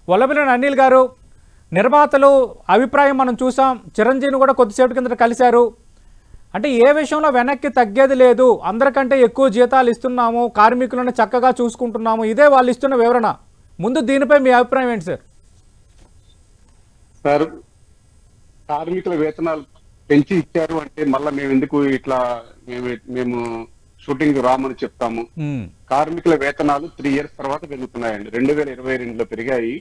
వల్లభనేని అనిల్ గారు, నిర్మాతలు అభిప్రాయం మనం చూసాం. చిరంజీవిని కూడా కొద్దిసేపటి కిందట కలిశారు. అంటే ఏ విషయంలో వెనక్కి తగ్గేది లేదు, అందరికంటే ఎక్కువ జీతాలు ఇస్తున్నాము, కార్మికులను చక్కగా చూసుకుంటున్నాము, ఇదే వాళ్ళు ఇస్తున్న వివరణ. ముందు దీనిపై మీ అభిప్రాయం ఏంటి సార్? సార్, కార్మికుల వేతనాలు పెంచి ఇచ్చారు అంటే మళ్ళీ మేము ఎందుకు ఇట్లా మేము షూటింగ్ రామని చెప్తాము. కార్మికుల వేతనాలు 3 years తర్వాత పెరుగుతున్నాయండి. 2022లో పెరిగాయి.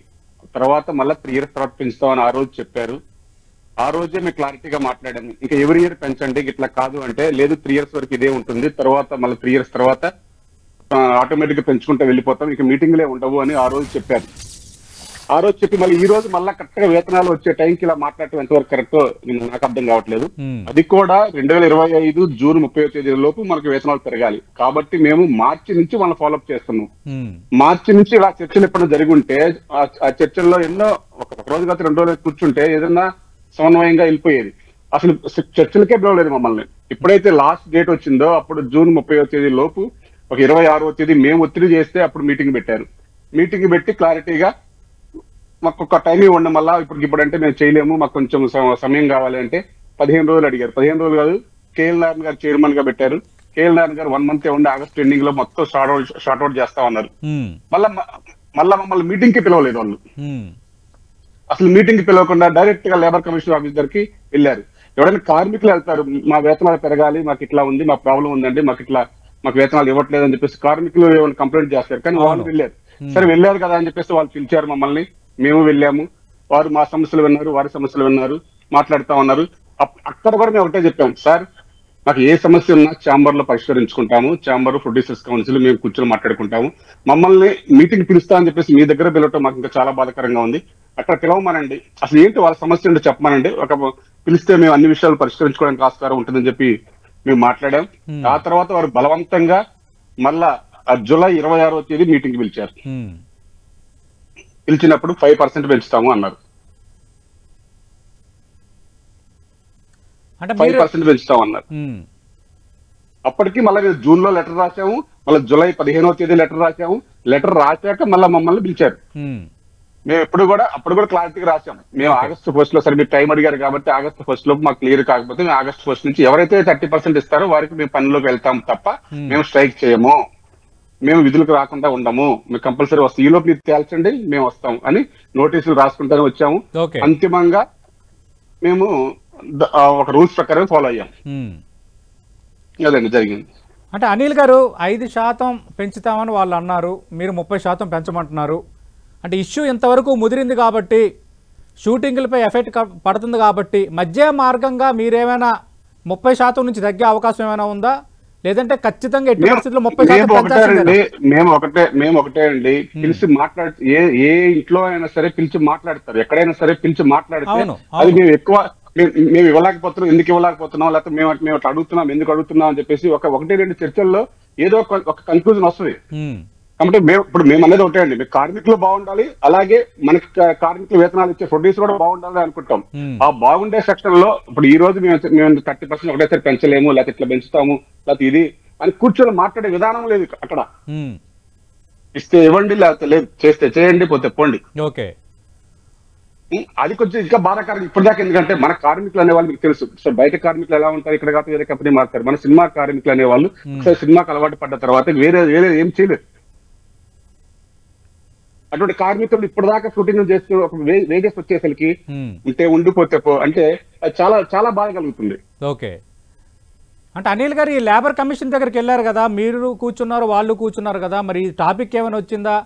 తర్వాత మళ్ళీ 3 years తర్వాత పెంచుతామని ఆ రోజు చెప్పారు. ఆ రోజే మేము క్లారిటీగా మాట్లాడాము. ఇంకా ఎవరి ఇయర్ పెంచండి, ఇట్లా కాదు అంటే లేదు 3 years వరకు ఇదే ఉంటుంది, తర్వాత మళ్ళీ 3 years తర్వాత ఆటోమేటిక్ గా పెంచుకుంటూ వెళ్ళిపోతాం, ఇక మీటింగ్లే ఉండవు అని ఆ రోజు చెప్పారు. ఆ రోజు చెప్పి మళ్ళీ ఈ రోజు మళ్ళీ కరెక్ట్ గా వేతనాలు వచ్చే టైంకి ఇలా మాట్లాడటం ఎంతవరకు కరెక్ట్ నాకు అర్థం కావట్లేదు. అది కూడా 2025 జూన్ 30వ తేదీ లోపు మనకు వేతనాలు పెరగాలి. కాబట్టి మేము మార్చి నుంచి మనం ఫాలోఅప్ చేస్తున్నాం. మార్చి నుంచి ఇలా చర్చలు ఎప్పుడైనా జరిగి ఉంటే ఆ చర్చల్లో ఎన్నో ఒక రోజు కాదు 2 రోజులు కూర్చుంటే ఏదన్నా సమన్వయంగా వెళ్ళిపోయేది. అసలు చర్చలకే పిలవలేదు మమ్మల్ని. ఎప్పుడైతే లాస్ట్ డేట్ వచ్చిందో అప్పుడు జూన్ 30వ తేదీ లోపు ఒక 26వ తేదీ మేము ఒత్తిడి చేస్తే అప్పుడు మీటింగ్ పెట్టారు. మీటింగ్ పెట్టి క్లారిటీగా మాకు ఒక టైం ఇవ్వండి, మళ్ళా ఇప్పుడు అంటే మేము చేయలేము, మాకు కొంచెం సమయం కావాలి అంటే 15 రోజులు అడిగారు. 15 రోజులు కాదు, కేఎల్ నారాయణ గారు చైర్మన్ గా పెట్టారు. కేఎల్ నారాయణ గారు 1 month ఉండి ఆగస్ట్ ఎండింగ్ లో మొత్తం షార్ట్ అవుట్ చేస్తా ఉన్నారు. మళ్ళా మమ్మల్ని మీటింగ్ కి పిలవలేదు వాళ్ళు. అసలు మీటింగ్ కి పిలవకుండా డైరెక్ట్ గా లేబర్ కమిషనర్ ఆఫీస్ దగ్గరికి వెళ్ళారు. ఎవరైనా కార్మికులు వెళ్తారు, మా వేతనాలు పెరగాలి, మాకు ఇట్లా ఉంది, మా ప్రాబ్లం ఉందండి, మాకు వేతనాలు ఇవ్వట్లేదు అని చెప్పేసి కార్మికులు ఏమైనా కంప్లైంట్ చేస్తారు. కానీ వాళ్ళు వెళ్ళారు. సరే వెళ్ళారు కదా అని చెప్పేసి వాళ్ళు పిలిచారు మమ్మల్ని, మేము వెళ్ళాము. వారు మా సమస్యలు విన్నారు, వారి సమస్యలు విన్నారు, మాట్లాడుతా ఉన్నారు. అక్కడ కూడా మేము ఒకటే చెప్పాము, సార్ మాకు ఏ సమస్య ఉన్నా ఛాంబర్ లో పరిష్కరించుకుంటాము, ఛాంబర్ ప్రొడ్యూసర్స్ కౌన్సిల్ మేము కూర్చొని మాట్లాడుకుంటాము. మమ్మల్ని మీటింగ్ పిలుస్తా అని చెప్పేసి మీ దగ్గర పిలవటం మాకు ఇంకా చాలా బాధాకరంగా ఉంది. అక్కడ పిలవమనండి, అసలు ఏంటి వాళ్ళ సమస్య ఏంటో చెప్పమనండి, పిలిస్తే మేము అన్ని విషయాలు పరిష్కరించుకోవడానికి ఆస్కారం ఉంటుందని చెప్పి మేము మాట్లాడాం. ఆ తర్వాత వారు బలవంతంగా మళ్ళా జూలై 26వ తేదీ మీటింగ్ పిలిచారు. పిలిచినప్పుడు 5% పెంచుతాము అన్నారు. 5% పెంచుతాం అన్నారు. అప్పటికి మళ్ళీ మేము జూన్ లో లెటర్ రాసాము, మళ్ళీ జూలై 15వ తేదీ లెటర్ రాసాము. లెటర్ రాశాక మళ్ళీ మమ్మల్ని పిలిచారు. మేము అప్పుడు కూడా క్లారిటీగా రాసాం. మేము ఆగస్టు 1st లో, సరే మీరు టైం అడిగారు కాబట్టి ఆగస్టు 1st లోపు మాకు క్లియర్ కాకపోతే మేము ఆగస్టు 1st నుంచి ఎవరైతే 30% ఇస్తారో వారికి మేము పనిలోకి వెళ్తాం తప్ప మేము స్ట్రైక్ చేయము, మేము విధులకు రాకుండా ఉండము, మేము కంపల్సరీ వస్తాం, ఈ లోపు మీరు తేల్చండి మేము వస్తాం అని నోటీసులు రాసుకుంటానే వచ్చాము. అంతిమంగా మేము ఒక రూల్స్ ప్రకారం ఫాలో అయ్యాం. అదండి జరిగింది. అంటే అనిల్ గారు 5% పెంచుతామని వాళ్ళు అన్నారు, మీరు 30% పెంచమంటున్నారు. అంటే ఇష్యూ ఇంతవరకు ముదిరింది కాబట్టి, షూటింగ్లపై ఎఫెక్ట్ పడుతుంది కాబట్టి మధ్య మార్గంగా మీరేమైనా 30% నుంచి తగ్గే అవకాశం ఏమైనా ఉందా, లేదంటే ఖచ్చితంగా ఎట్టి పరిస్థితుల్లో 30%? మేము ఒకటే అండి, పిలిచి మాట్లాడు, ఏ ఇంట్లో అయినా సరే పిలిచి మాట్లాడతారు, ఎక్కడైనా సరే పిలిచి మాట్లాడితే అది మేము ఎక్కువ మేము ఇవ్వలేకపోతున్నాం, ఎందుకు ఇవ్వలేకపోతున్నాం, లేకపోతే మేము అట్లా అడుగుతున్నాం, ఎందుకు అడుగుతున్నాం అని చెప్పేసి 1-2 చర్చల్లో ఏదో ఒక కన్క్లూజన్ వస్తుంది. కాబట్టి మేము అనేది ఒకటే అండి, మీకు కార్మికులు బాగుండాలి, అలాగే మనకి కార్మికులు వేతనాలు ఇచ్చే ప్రొడ్యూసర్ కూడా బాగుండాలి అనుకుంటాం. ఆ బాగుండే సెక్షన్ లో ఇప్పుడు ఈ రోజు మేము 30% ఒకటేసారి పెంచలేము, లేకపోతే ఇట్లా పెంచుతాము, లేకపోతే ఇది అని కూర్చొని మాట్లాడే విధానం లేదు అక్కడ. ఇస్తే ఇవ్వండి, లేకపోతే లేదు, చేస్తే చేయండి, పోతే పోండి. ఓకే, అది కొంచెం ఇంకా బాధాకరం ఇప్పటిదాకా. ఎందుకంటే మన కార్మికులు అనే వాళ్ళు మీకు తెలుసు, సో బయట కార్మికులు ఎలా ఉంటారు, ఇక్కడ కాదు వేరే కంపెనీ మారుతారు. మన సినిమా కార్మికులు అనే వాళ్ళు సినిమాకి అలవాటు పడ్డ తర్వాత వేరే ఏం చేయలేదు. అటువంటి కార్మికులు ఇప్పటిదాకా షూటింగ్ చేస్తూ ఒక వేగస్ వచ్చేసరికి ఉంటే ఉండిపోతే అంటే చాలా చాలా బాధ కలుగుతుంది. ఓకే, అంటే అనిల్ గారు ఈ లేబర్ కమిషన్ దగ్గరికి వెళ్ళారు కదా, మీరు కూర్చున్నారు, వాళ్ళు కూర్చున్నారు కదా, మరి ఈ టాపిక్ ఏమైనా వచ్చిందా?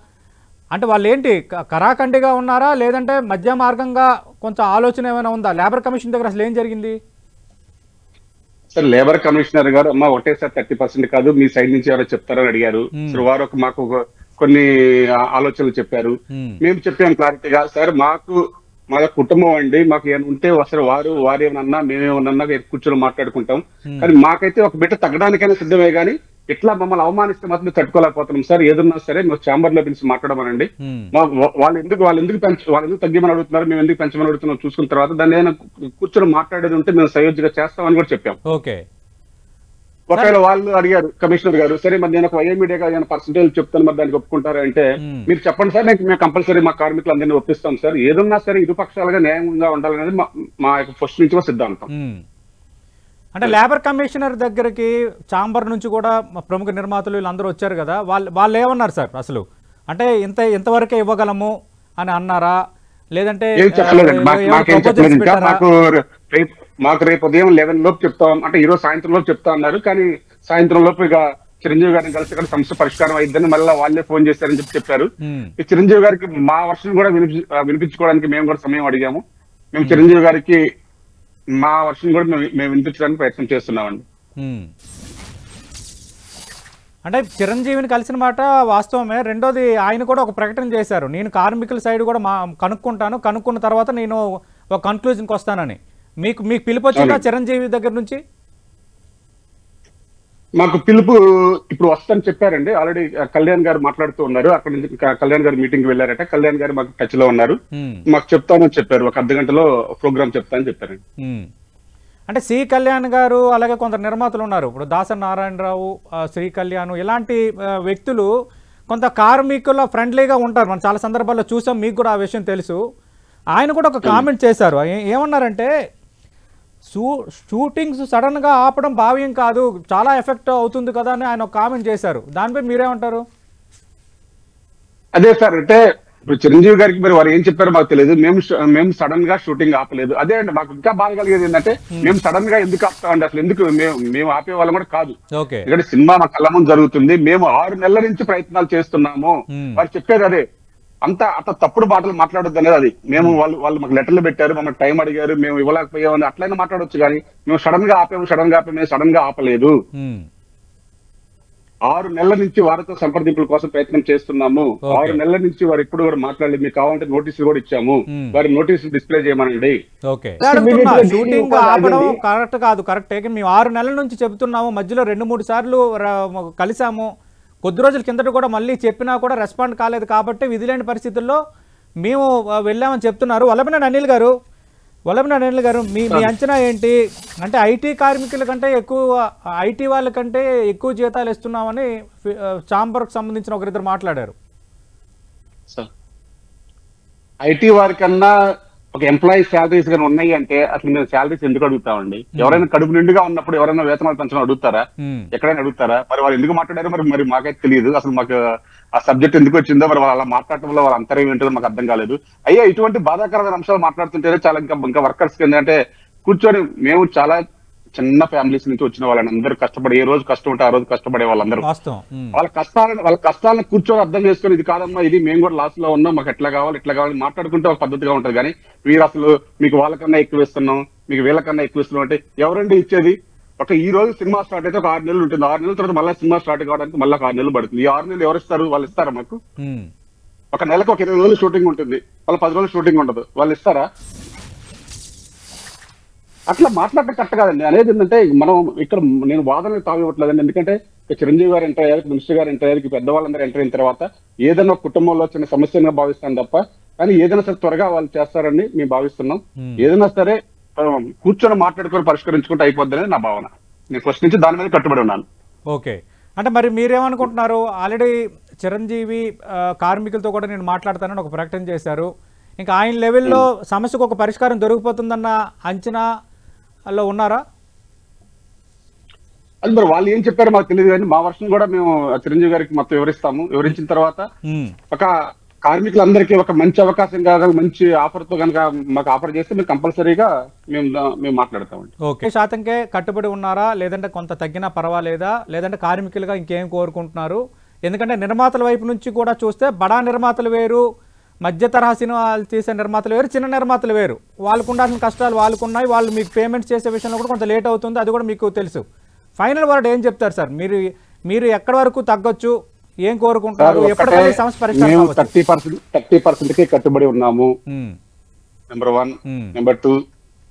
అంటే వాళ్ళు ఏంటి కరాఖండిగా ఉన్నారా, లేదంటే మధ్య మార్గంగా కొంచెం ఆలోచన ఏమైనా ఉందా? లేబర్ కమిషన్ దగ్గర అసలు ఏం జరిగింది? సార్, లేబర్ కమిషనర్ గారు అమ్మ ఒకటేసారి 30% కాదు, మీ సైడ్ నుంచి ఎవరో చెప్తారని అడిగారు. సో వారు మాకు కొన్ని ఆలోచనలు చెప్పారు. మేము చెప్పాం క్లారిటీగా, సార్ మా కుటుంబం అండి, మాకు ఏమైనా ఉంటే అసలు వారు ఏమన్నా మేమేమన్నా కూర్చొని మాట్లాడుకుంటాం, కానీ మాకైతే ఒక బిడ్డ తగ్గడానికైనా సిద్ధమే, కానీ ఇట్లా మమ్మల్ని అవమానిస్తే మాత్రం తట్టుకోలేకపోతున్నాం సార్, ఏదన్నా సరే మేము ఛాంబర్ లో పిలిచి మాట్లాడమనండి. వాళ్ళు ఎందుకు తగ్గమని అడుగుతున్నారు, మేము ఎందుకు పెంచమని అడుగుతున్నాం చూసుకున్న తర్వాత దాన్ని ఏదైనా కూర్చొని మాట్లాడేది ఉంటే మేము సయోధ్యగా చేస్తామని కూడా చెప్పాం. ఓకే, ఒకవేళ వాళ్ళు అడిగారు కమిషనర్ గారు, సరే మరి నేను ఒక వైఏ మీడియాగా నేను పర్సంటేజ్ చెప్తాను, మరి దానికి ఒప్పుకుంటారా అంటే, మీరు చెప్పండి సార్, మేము కంపల్సరీ మా కార్మికులందరినీ ఒప్పిస్తాం సార్, ఏదన్నా సరే ఇరుపక్షాలుగా న్యాయంగా ఉండాలనేది మా యొక్క ఫస్ట్ నుంచి కూడా సిద్ధాంతం. అంటే లేబర్ కమిషనర్ దగ్గరికి ఛాంబర్ నుంచి కూడా ప్రముఖ నిర్మాతలు వీళ్ళందరూ వచ్చారు కదా, వాళ్ళు ఏమన్నారు సార్ అసలు? అంటే ఇంతవరకే ఇవ్వగలము అని అన్నారా, లేదంటే మాకు రేపు ఉదయం 11 లోపు చెప్తాం అంటే ఈరోజు సాయంత్రం లోపు చెప్తా అన్నారు. కానీ సాయంత్రం లోపు ఇక చిరంజీవి గారిని కలిసి ఇక్కడ సమస్య పరిష్కారం అయిద్దని మళ్ళీ వాళ్ళే ఫోన్ చేశారని చెప్పారు. ఈ చిరంజీవి గారికి మా వర్షన్ కూడా వినిపించుకోవడానికి మేము కూడా సమయం అడిగాము. మేము చిరంజీవి గారికి మా వర్షన్ కూడా మేము వినిపించడానికి ప్రయత్నం చేస్తున్నామండి. అంటే చిరంజీవిని కలిసిన మాట వాస్తవమే. రెండోది ఆయన కూడా ఒక ప్రకటన చేశారు, నేను కార్మికుల సైడ్ కూడా కనుక్కున్న తర్వాత నేను ఒక కన్క్లూజన్కి వస్తానని. మీకు పిలుపు వచ్చిందా చిరంజీవి దగ్గర నుంచి? మాకు పిలుపు ఇప్పుడు వస్తానని చెప్పారండి. ఆల్రెడీ కళ్యాణ్ గారు మాట్లాడుతూ ఉన్నారు. అక్కడ నుంచి కళ్యాణ్ గారు మీటింగ్ వెళ్ళారట. కళ్యాణ్ గారు మాకు టచ్ లో ఉన్నారు. మాకు చెప్తానని చెప్పారు, ఒక అర్ధగంటలో ప్రోగ్రామ్ చెప్తానని చెప్పారండి. అంటే సి కళ్యాణ్ గారు అలాగే కొందరు నిర్మాతలు ఉన్నారు, ఇప్పుడు దాసరి నారాయణరావు, శ్రీ కళ్యాణ్, ఇలాంటి వ్యక్తులు కొంత కార్మికుల ఫ్రెండ్లీగా ఉంటారు. మనం చాలా సందర్భాల్లో చూసాం, మీకు కూడా ఆ విషయం తెలుసు. ఆయన కూడా ఒక కామెంట్ చేశారు. ఏమన్నారంటే, షూటింగ్స్ సడన్ గా ఆపడం భావ్యం కాదు, చాలా ఎఫెక్ట్ అవుతుంది కదా అని ఆయన ఒక కామెంట్ చేశారు. దానిపై మీరేమంటారు? అదే సార్, అంటే ఇప్పుడు చిరంజీవి గారికి మరి వారు ఏం చెప్పారో మాకు తెలియదు. మేము సడన్ గా షూటింగ్ ఆపలేదు. అదే అండి మాకు ఇంకా బాధ కలిగేది ఏంటంటే, మేము సడన్ గా ఎందుకు ఆపుతామండి? అసలు ఎందుకు మేము ఆపే వాళ్ళం కూడా కాదు. ఎందుకంటే సినిమా మా కళ్ళ ముందు జరుగుతుంది. మేము 6 నెలల నుంచి ప్రయత్నాలు చేస్తున్నాము. వారు చెప్పేది అదే. అంత తప్పుడు మాటలు మాట్లాడొద్దు అనేది అది. మేము వాళ్ళు మాకు లెటర్లు పెట్టారు, మమ్మల్ని టైం అడిగారు, మేము ఇవ్వలేకపోయామని అట్లయినా మాట్లాడొచ్చు. కానీ మేము సడన్ గా ఆపలేదు. 6 నెలల నుంచి వారితో సంప్రదింపుల కోసం ప్రయత్నం చేస్తున్నాము. 6 నెలల నుంచి వారు ఇప్పుడు కూడా మాట్లాడలేదు. మీకు కావాలంటే నోటీసులు కూడా ఇచ్చాము, వారి నోటీసులు డిస్ప్లే చేయమనండి. షూటింగ్ ఆపడం కరెక్ట్ కాదు, కరెక్టే. మేము 6 నెలల నుంచి చెబుతున్నాము, మధ్యలో 2-3 సార్లు కలిసాము, కొద్ది రోజుల కిందట కూడా మళ్ళీ చెప్పినా కూడా రెస్పాండ్ కాలేదు. కాబట్టి విధిలేని పరిస్థితుల్లో మేము వెళ్ళామని చెప్తున్నారు. వల్లభనేని అనిల్ గారు, మీ అంచనా ఏంటి? అంటే ఐటీ కార్మికుల కంటే ఎక్కువ, ఐటీ వాళ్ళకంటే ఎక్కువ జీతాలు ఇస్తున్నామని ఛాంబర్కు సంబంధించిన ఒకరిద్దరు మాట్లాడారు. ఐటీ వారికన్నా ఒక ఎంప్లాయీ శాలరీస్ కానీ ఉన్నాయి అంటే అసలు మేము శాలరీస్ ఎందుకు అడుగుతామండి? ఎవరైనా కడుపు నిండుగా ఉన్నప్పుడు ఎవరైనా వేతనాలు పెంచడం అడుగుతారా? ఎక్కడైనా అడుగుతారా? మరి వాళ్ళు ఎందుకు మాట్లాడారో మరి మాకైతే తెలియదు. అసలు మాకు ఆ సబ్జెక్ట్ ఎందుకు వచ్చిందో, మరి వాళ్ళు అలా మాట్లాడటంలో వాళ్ళ అంతరం ఏంటో మాకు అర్థం కాలేదు. అయ్యా, ఇటువంటి బాధాకరమైన అంశాలు మాట్లాడుతుంటేనే చాలా ఇంకా వర్కర్స్ ఏంటంటే కూర్చొని, మేము చాలా చిన్న ఫ్యామిలీస్ నుంచి వచ్చిన వాళ్ళని అందరూ కష్టపడి, ఏ రోజు కష్టం ఉంటే ఆ రోజు కష్టపడే వాళ్ళందరూ వాళ్ళ కష్టాలను కూర్చొని అర్థం చేసుకొని, ఇది కాదమ్మా, ఇది మేము కూడా లాస్ లో ఉన్నాం, మాకు ఎట్లా కావాలి మాట్లాడుకుంటే ఒక పద్ధతిగా ఉంటది. కానీ మీరు అసలు మీకు వాళ్ళకన్నా ఎక్కువ ఇస్తున్నాం, మీకు వీళ్ళకన్నా ఎక్కువ ఇస్తున్నాం అంటే ఎవరండి ఇచ్చేది? ఈ రోజు సినిమా స్టార్ట్ అయితే ఒక 6 నెలలు ఉంటుంది. 6 నెలల తర్వాత మళ్ళీ సినిమా స్టార్ట్ కావడానికి మళ్ళీ 6 నెలలు పడుతుంది. ఈ 6 నెలలు ఎవరు ఇస్తారు? వాళ్ళు ఇస్తారా మాకు? ఒక నెలకు ఒక 20 రోజులు షూటింగ్ ఉంటుంది, వాళ్ళు 10 రోజులు షూటింగ్ ఉండదు, వాళ్ళు ఇస్తారా? అట్లా మాట్లాడటం కరెక్ట్ కాదండి. అనేది ఏంటంటే, మనం ఇక్కడ నేను వాదనలు తాగివ్వట్లేదండి. ఎందుకంటే చిరంజీవి గారు ఎంటర్ అయ్యారు, మినిస్టర్ గారు ఎంటర్ అయ్యారు, పెద్దవాళ్ళందరూ ఎంటర్ అయిన తర్వాత ఏదైనా కుటుంబంలో చిన్న సమస్యగా భావిస్తాను తప్ప, కానీ ఏదైనా సరే త్వరగా వాళ్ళు చేస్తారని మేము భావిస్తున్నాం. ఏదైనా సరే కూర్చొని మాట్లాడుకొని పరిష్కరించుకుంటే అయిపోద్ది అనేది నా భావన. నేను ఫస్ట్ నుంచి దాని మీద కట్టుబడి ఉన్నాను. ఓకే, అంటే మరి మీరేమనుకుంటున్నారు? ఆల్రెడీ చిరంజీవి కార్మికులతో కూడా నేను మాట్లాడతానని ఒక ప్రకటన చేశారు. ఇంకా ఆయన లెవెల్లో సమస్యకు ఒక పరిష్కారం దొరికిపోతుందన్న అంచనాలో ఉన్నారా? అది మరి వాళ్ళు ఏం చెప్పారో మాకు తెలియదు. కానీ మా వర్షం కూడా మేము చిరంజీవి గారికి మొత్తం వివరించిన తర్వాత ఒక కార్మికులందరికీ ఒక మంచి అవకాశం కాగా, మంచి ఆఫర్ తో కనుక మాకు ఆఫర్ చేస్తే మేము కంపల్సరీగా మేము మాట్లాడతామండి. ఓకే, శాతంకే కట్టుబడి ఉన్నారా, లేదంటే కొంత తగ్గినా పర్వాలేదా, లేదంటే కార్మికులుగా ఇంకేం కోరుకుంటున్నారు? ఎందుకంటే నిర్మాతల వైపు నుంచి కూడా చూస్తే బడా నిర్మాతలు వేరు, మధ్య తరహా సినిమాలు తీసే నిర్మాతలు వేరు, చిన్న నిర్మాతలు వేరు. వాళ్ళకు ఉండాల్సిన కష్టాలు వాళ్ళకున్నాయి. వాళ్ళు మీకు పేమెంట్ చేసే విషయంలో కూడా కొంత లేట్ అవుతుంది, అది కూడా మీకు తెలుసు. ఫైనల్ వర్డ్ ఏం చెప్తారు సార్? మీరు ఎక్కడి వరకు తగ్గొచ్చు, ఏం కోరుకుంటారు? ఎప్పటికీ సమస్య పరిష్కారం 30% కట్టుబడి ఉన్నాము. నెంబర్ 1. నెంబర్ 2,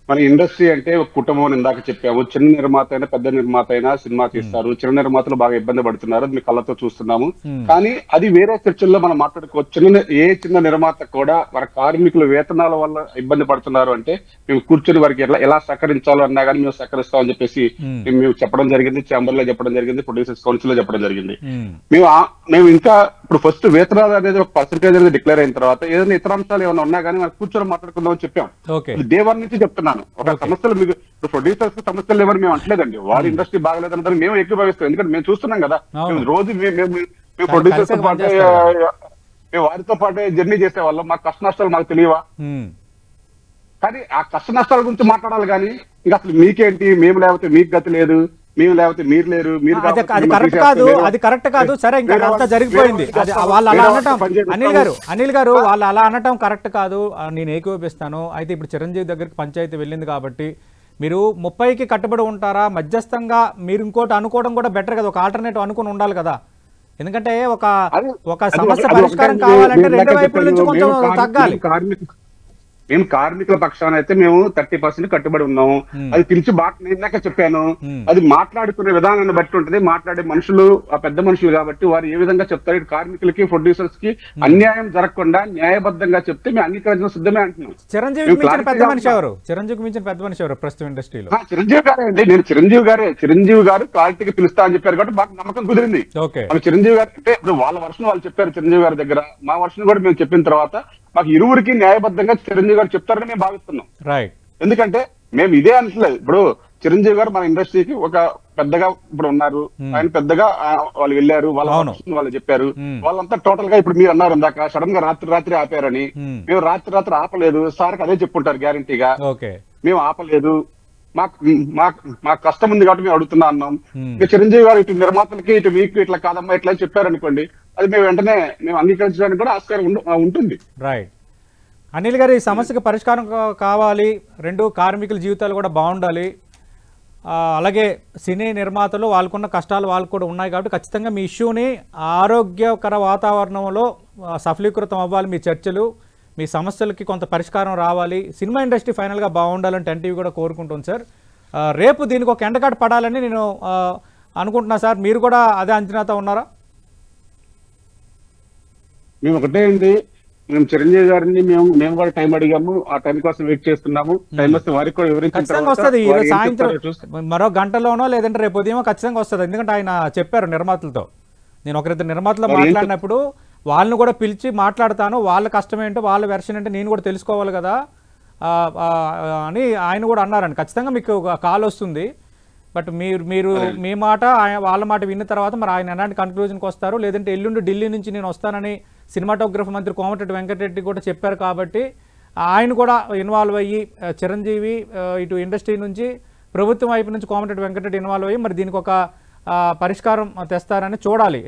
మన ఇండస్ట్రీ అంటే ఒక కుటుంబం అని ఇందాక చెప్పాము. చిన్న నిర్మాత అయినా పెద్ద నిర్మాత అయినా సినిమా తీస్తారు. చిన్న నిర్మాతలు బాగా ఇబ్బంది పడుతున్నారు, అది మీ కళ్ళతో చూస్తున్నాము. కానీ అది వేరే చర్చల్లో మనం మాట్లాడుకోవచ్చు. ఏ చిన్న నిర్మాత కూడా మన కార్మికుల వేతనాల వల్ల ఇబ్బంది పడుతున్నారు అంటే మేము కూర్చొని వారికి ఎలా సహకరించాలో అన్నా కానీ మేము సహకరిస్తామని చెప్పేసి మేము చెప్పడం జరిగింది. ఛాంబర్ లో చెప్పడం జరిగింది, ప్రొడ్యూసర్స్ కౌన్సిల్ లో చెప్పడం జరిగింది. మేము ఇంకా ఇప్పుడు ఫస్ట్ వేతనాలు అనేది ఒక పర్సెంటేజ్ అనేది డిక్లేర్ అయిన తర్వాత ఏదైనా ఇతర అంశాలు ఏమైనా ఉన్నా కానీ మనం కూర్చొని మాట్లాడుకుందాం అని చెప్పాం. డే 1 నుంచి చెప్తున్నాను. ఒక సమస్యలు మీకు ప్రొడ్యూసర్స్ సమస్యలు లేవని మేము అంటలేదండి. వారి ఇండస్ట్రీ బాగలేదంటే మేము ఎక్కువ భావిస్తాం. ఎందుకంటే మేము చూస్తున్నాం కదా, రోజు మేము ప్రొడ్యూసర్స్ తో పాటు మేము వారితో పాటే జర్నీ చేసే వాళ్ళం. మాకు కష్ట నష్టాలు మాకు తెలియవా? కానీ ఆ కష్ట నష్టాల గురించి మాట్లాడాలి కానీ ఇంకా అసలు మీకేంటి, మేము లేకపోతే మీకు గతి లేదు, మేము లేకపోతే మీరు లేరు, మీరు అది కరెక్ట్ కాదు. సరే, ఇంకా అంతా జరిగిపోయింది. వాళ్ళు అలా అనటం అనిల్ గారు వాళ్ళు అలా అనటం కరెక్ట్ కాదు, నేను ఏకీభవిస్తాను. అయితే ఇప్పుడు చిరంజీవి దగ్గరికి పంచాయతీ వెళ్ళింది కాబట్టి మీరు 30కి కట్టుబడి ఉంటారా? మధ్యస్థంగా మీరు ఇంకోటి అనుకోవడం కూడా బెటర్ కదా, ఒక ఆల్టర్నేటివ్ అనుకుని ఉండాలి కదా. ఎందుకంటే ఒక సమస్య పరిష్కారం కావాలంటే 2 వైపుల నుంచి కొంచెం తగ్గాలి. మేము కార్మికుల పక్షాన అయితే మేము 30% కట్టుబడి ఉన్నాము. అది పిలిచి ఇందాక చెప్పాను. అది మాట్లాడుకునే విధానాన్ని బట్టి ఉంటుంది. మాట్లాడే మనుషులు ఆ పెద్ద మనుషులు కాబట్టి వారు ఏ విధంగా చెప్తారు, ఇటు ప్రొడ్యూసర్స్ కి అన్యాయం జరగకుండా న్యాయబద్ధంగా చెప్తే మేము అంగీకరించిన సిద్ధమే అంటున్నాం. చిరంజీవికి మించిన పెద్ద మనిషి ఎవరు ప్రస్తుతం ఇండస్ట్రీలో? చిరంజీవి గారే అండి. నేను చిరంజీవి గారు క్లారిటీకి పిలుస్తా అని చెప్పారు కాబట్టి మాకు నమ్మకం కుదిరింది. చిరంజీవి గారు అంటే ఇప్పుడు వాళ్ళ వర్షన్ వాళ్ళు చెప్పారు చిరంజీవి గారి దగ్గర, మా వర్షన్ కూడా మేము చెప్పిన తర్వాత మాకు ఇరువురికి న్యాయబద్ధంగా చిరంజీవి గారు చెప్తారని మేము భావిస్తున్నాం. ఎందుకంటే మేము ఇదే అంటలేదు. ఇప్పుడు చిరంజీవి గారు మన ఇండస్ట్రీకి ఒక పెద్దగా ఇప్పుడు ఉన్నారు. ఆయన పెద్దగా వాళ్ళు వెళ్ళారు, వాళ్ళు చెప్పారు. వాళ్ళంతా టోటల్ గా ఇప్పుడు మీరు అన్నారు ఇందాక సడన్ గా రాత్రి ఆపారని. మేము రాత్రి ఆపలేదు. సార్కి అదే చెప్పుంటారు గ్యారంటీగా. మేము ఆపలేదు, మాకు కష్టం ఉంది కాబట్టి మేము అడుగుతున్నా అన్నాం. ఇక చిరంజీవి గారు ఇటు నిర్మాతలకి ఇటు మీకు ఇట్లా కాదమ్మా ఇట్లా చెప్పారనుకోండి, అది మేము వెంటనే అంగీకరించడానికి కూడా ఆస్కారం ఉంటుంది. రైట్. అనిల్ గారు, ఈ సమస్యకు పరిష్కారం కావాలి, 2 కార్మికుల జీవితాలు కూడా బాగుండాలి. అలాగే సినీ నిర్మాతలు వాళ్ళకున్న కష్టాలు వాళ్ళకు కూడా ఉన్నాయి కాబట్టి ఖచ్చితంగా మీ ఇష్యూని ఆరోగ్యకర వాతావరణంలో సఫలీకృతం అవ్వాలి. మీ చర్చలు, మీ సమస్యలకి కొంత పరిష్కారం రావాలి. సినిమా ఇండస్ట్రీ ఫైనల్గా బాగుండాలని 10 టీవీ కూడా కోరుకుంటుంది సార్. రేపు దీనికి ఒక ఎండకాటు పడాలని నేను అనుకుంటున్నా సార్. మీరు కూడా అదే అంచనాతో ఉన్నారా? మేము ఒకటే అండి, మేము చిరంజీవి గారిని మేము కూడా టైం అడిగాము. ఆ టైం కోసం వెయిట్ చేస్తున్నాము. టైం వస్తే వారికి కూడా ఖచ్చితంగా వస్తుంది. ఈరోజు సాయంత్రం మరో గంటలోనో లేదంటే రేపు ఉదయం ఖచ్చితంగా వస్తుంది. ఎందుకంటే ఆయన చెప్పారు నిర్మాతలతో. నేను 1-2 నిర్మాతలు మాట్లాడినప్పుడు వాళ్ళని కూడా పిలిచి మాట్లాడతాను, వాళ్ళ కష్టం ఏంటో వాళ్ళ వెర్షన్ ఏంటో నేను కూడా తెలుసుకోవాలి కదా అని ఆయన కూడా అన్నారండి. ఖచ్చితంగా మీకు కాల్ వస్తుంది. బట్ మీరు మీ మాట వాళ్ళ మాట విన్న తర్వాత మరి ఆయన ఎలాంటి కన్క్లూజన్కి వస్తారు, లేదంటే ఎల్లుండి ఢిల్లీ నుంచి నేను వస్తానని సినిమాటోగ్రఫీ మంత్రి కోమటిరెడ్డి వెంకటరెడ్డి కూడా చెప్పారు కాబట్టి ఆయన కూడా ఇన్వాల్వ్ అయ్యి చిరంజీవి ఇటు ఇండస్ట్రీ నుంచి ప్రభుత్వం వైపు నుంచి కోమటిరెడ్డి వెంకటరెడ్డి ఇన్వాల్వ్ అయ్యి మరి దీనికి ఒక పరిష్కారం తెస్తారని చూడాలి.